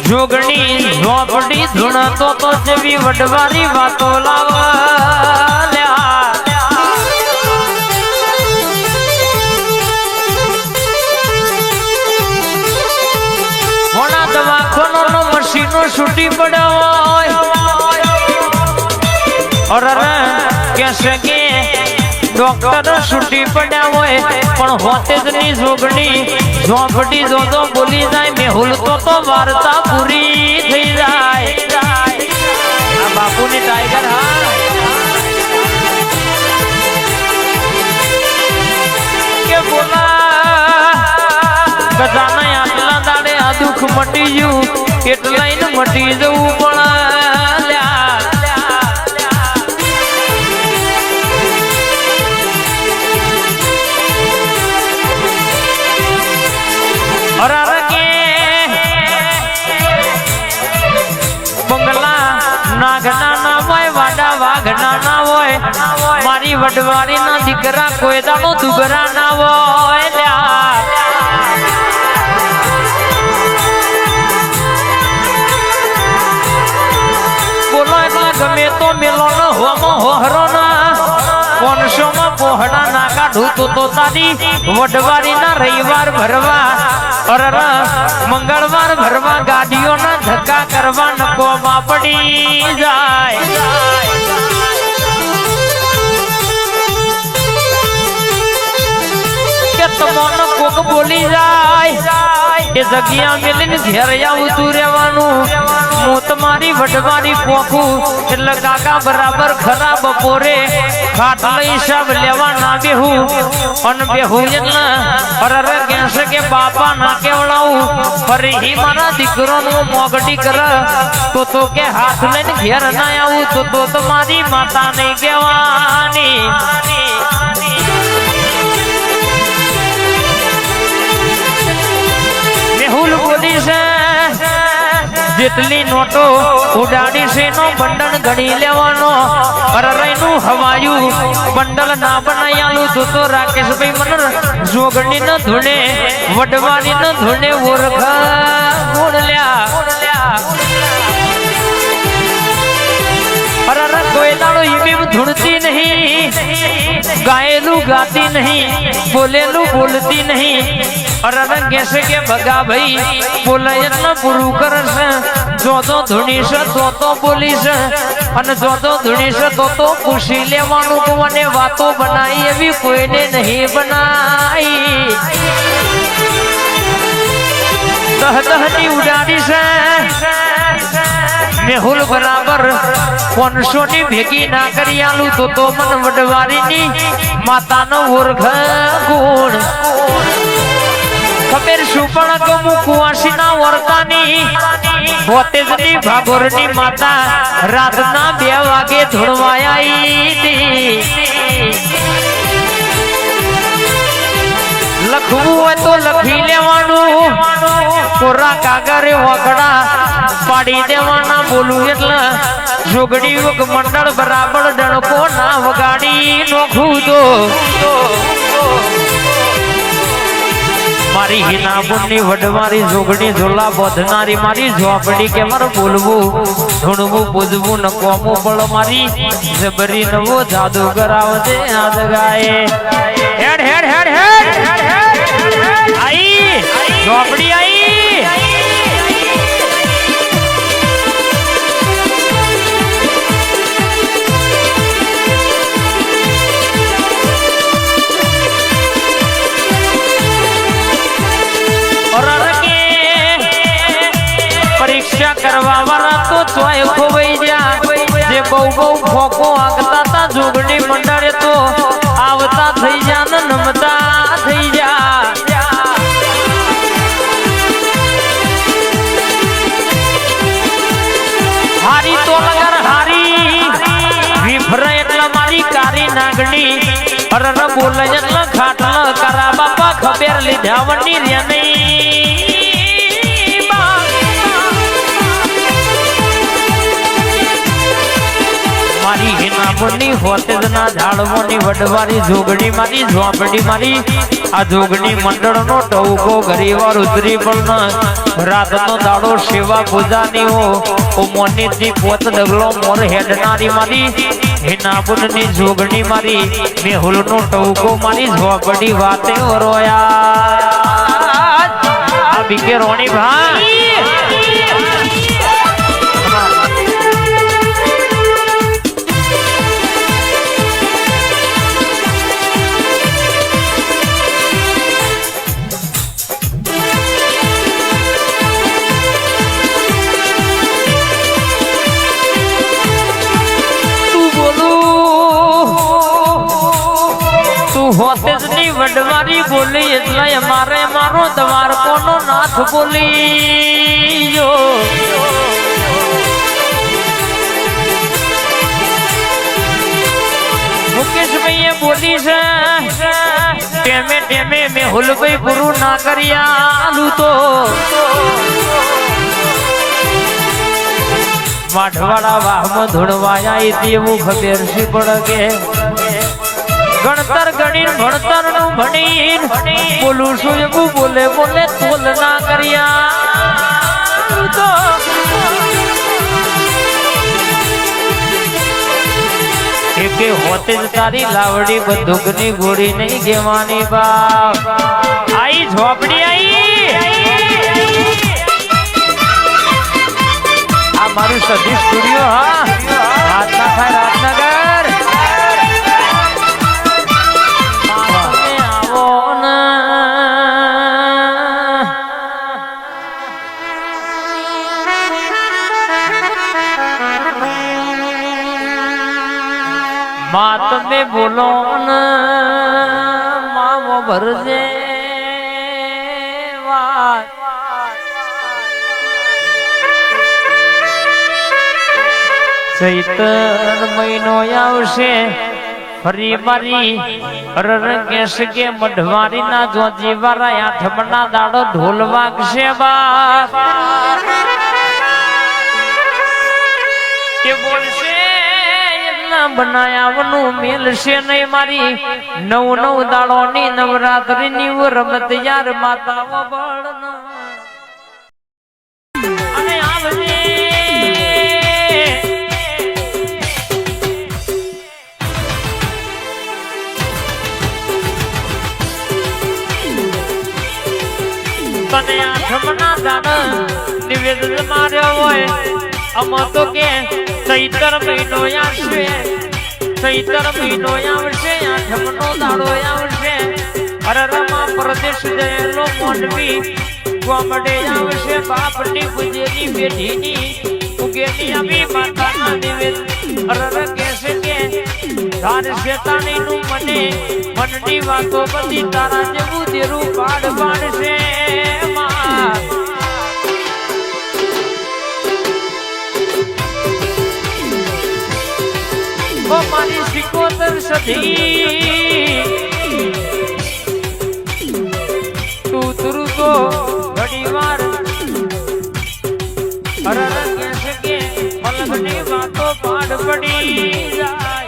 જોગણી ઝોપડી ધૂણતો તો જેવી વડવારી વાતો લાવ્યા મોણા દવાખાનો નો મશીનો છૂટી પડ્યો હોય કેસે કે ડોક્ટર છૂટી પડ્યા હોય પણ હોતે જ ની જોગણી ઝોપડી જોતો બોલી જાય મેહુલ તો વાર્તા પૂરી થઈ જાય આ બાપુની ટાઈગર હા કે બોલા ગજાના આટલા દાડે આ દુઃખ મટી ગયું એટલા મટી જવું પણ મારી વડવારી ના દીકરા કોઈ દાડો દુબરા ના હોય બોલો એટલે ગમે તો મેલો ન હોમો હોહરો ના 500 માં પોહડા ના કાઢું તો તારી વડવારી ના રવિવાર ભરવા મંગળવાર ભરવા ગાડીઓ ના ધક્કા કરવા નકો માં પડી જાય તમોનો કોક બોલી જાય એ જગ્યા મેલીને ઘેર આવતું રહેવાનું હું તમારી વડવારી પોખું એટલે કાકા બરાબર ખરાબ બપોરે ખાટલો હિસાબ લેવા ના બેહું અને બેહું એટલે કહેશે કે બાપા ના કેવડાવું ફરી મારા દીકરોનું મોગડી કર તો કે હાથ લઈને ઘેર ના આવું તો તમારી માતા નહીં કહેવાની મેહુલ બોલી છે જેટલી નોટો ઉડાડી છે નો બંડલ ગણી લેવાનો અરરઈનું હવાયું બંડલ ના બનાઈ આલું તો રાકેશભાઈ મને જોગણી ન ધૂણે વડવાની ન ધૂણે ઓરખા ગોળલ્યા કોઈ દાડો હિમીમ ધૂણતી નહીં ગાયેલું ગાતી નહીં બોલેલું બોલતી નહીં કહેશે કે ભગા ભાઈ બોલાય ન પૂરું કરશે જો તો ધૂણીશ તો બોલીશ અને જો તો ધૂણીશ તો પૂછી લેવાનું કોને વાતો બનાવી એવી કોઈને નહીં બનાવી દહની ઉડાડી છે મેહુલ બરાબર 500 ની ભેગી ના કરી આલું તો મન વડવારીની માતાનો ઓરખ ગુણ ખબર શું પણ ગમું કુવાસી ના વર્તાની બોતેજની ભાગોરની માતા રાતના 2 વાગે ધૂણવાયા લખવું હોય તો લખી લેવાનું કોરા કાગરે વગડા પાડી દેવાના બોલું એટલે જોગડી વગ મંડળ બરાબર ડણકો ના વગાડી નોખું તો મારી હિના બુનની વડવારી જોગણી ઝોલા બોધનારી મારી ઝોપડી કે મારું બોલવું ધૂણવું પૂજવું ન કોમું પણ મારી જબરી નવો જાદુ કરાવજે આજ ગાય હેડ હેડ હેડ હેડ આઈ ઝોપડી આઈ પરીક્ષા કરવા વાળા તો ચોય ખોવાઈ જા જે બહુ ફોકો આગતા તા જોગણી મંડળે તો આવતા થઈ જા ને નમતા થઈ જા હારી તો લગર હારી વિફરે એટલે મારી કારી નાગણી અરર બોલે એટલે ખાટલ કરા બાપા ખબર લીધા વની રે નહીં મારી હિના નામની હોતેજના ઝાડવાની વડવારી જોગણી મારી ઝોપડી મારી આ જોગણી મંડળનો ટવકો ઘરીવાર ઉતરી પણ રાતનો દાડો સેવા પૂજાની હો મોનીથી પોત ડગલો મોર હેડનારી મારી હિનાબુનની જોગણી મારી મેહુલનો ટવકો મારી ઝોપડી વાતે રોયા આ બીકે રોણી ભાઈ હોતેજની વડવારી બોલી એટલે અમારે મારો દ્વારકોનો નાથ બોલી જો મુકેશભાઈએ બોલી છે ટેમે ટેમે મેહુલભાઈ પૂરું ના કર્યા તો માઠવાડા વાહમાં ધોળવાયા તેવું ખબર છે પડે ગણતર ગણીન ભણતર નું ભણીન બોલું છું એવું બોલે બોલે તોલ ના કર્યા તો એકે હોતે જ તારી લાવડી બંદૂકની ગોળી નહીં ગેવાની બાપ આઈ ઝોપડી આઈ આ મારું સદી સ્ટુડિયો હા રાતના થાય રાતનગર मात में बोलो न मामो भरजे चैतर महीनो आवशे फरी मारी रंगेश के मढवारी ना जो जीवारा आठमना दाड़ो ढोल वागशे बाप के बोलशे બનાયાવનું મેલશે નહીં મારી નવ નવ દાડોની નવરાત્રીની રમત યાર માતા બળ અને આવજે તને આઠમના દાડ નિવેદન માર્યો હોય અમો તો કે ચૈતર મહિનો આવશે ચૈતર મહિનો આવશે આઠમનો દાડો આવશે અરરમાં પ્રદેશ જયેલો મોંડવી ગોમડે આવશે બાપની પૂજેલી બેઠીની ઉગેલી આવી માતાના નિવેદ અરર કહેશે કે ધાર શેતાની નું મને મનની વાતો બધી તારા જેવું દેરું પાડ પાડશે ઓ મારી સિકોતર સધી તું તુરું તો ઘણી વાર અરર કહેશે કે મલકની વાતો પાડ પડી જાય